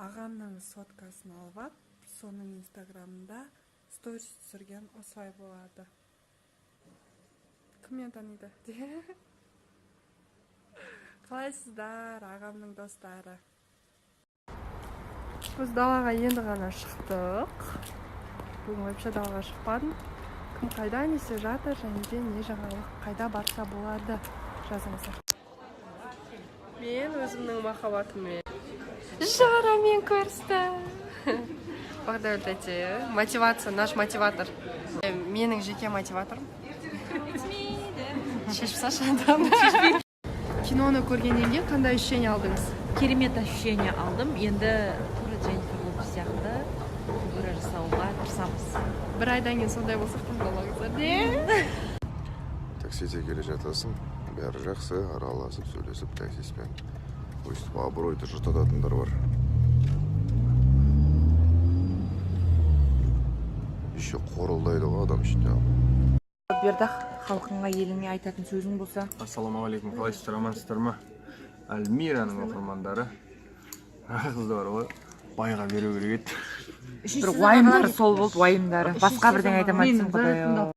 ағамның соткасын алып алып, соның инстаграмында сторис түсірген осылай болады. Кіммен таниды? Қалайсыздар, ағамның достары? Біз далаға енді ғана шықтық. Бүгін вообще далаға шықпадым. Кім қайда несе жатыр, және де не жаңалық қайда барса болады жазыңыздар. Мен өзімнің махаббатыммен Жарамен көрісті. Бағдәулет мотивация, наш мотиватор. Менің жеке мотиваторым. Шешіп сашадан. Киноны көргеннен кейін қандай ощущение алдыңыз? Керемет ощущение алдым. Енді тура Дженнифер Лопес сияқты фигура жасауға тырысамыз. Бір айдан кейін сондай болсақ таңдалыңыздар. Таксиде келе жатасың, бәрі жақсы, араласып, сөйлесіп, таксиспен өйстіп абыройды жыртататындар бар. Еще қорылдайды ғой адам ішінде. Бердақ, халқыңа, еліңе айтатын сөзің болса. Ассалаумағалейкум, қалайсыздар, амансыздар ма? Альмираның оқырмандары. Қызды бар ғой, байға беру керек еді. Бір уайымдары сол болды, уайымдары. Басқа бірден айтамайсың, құдай.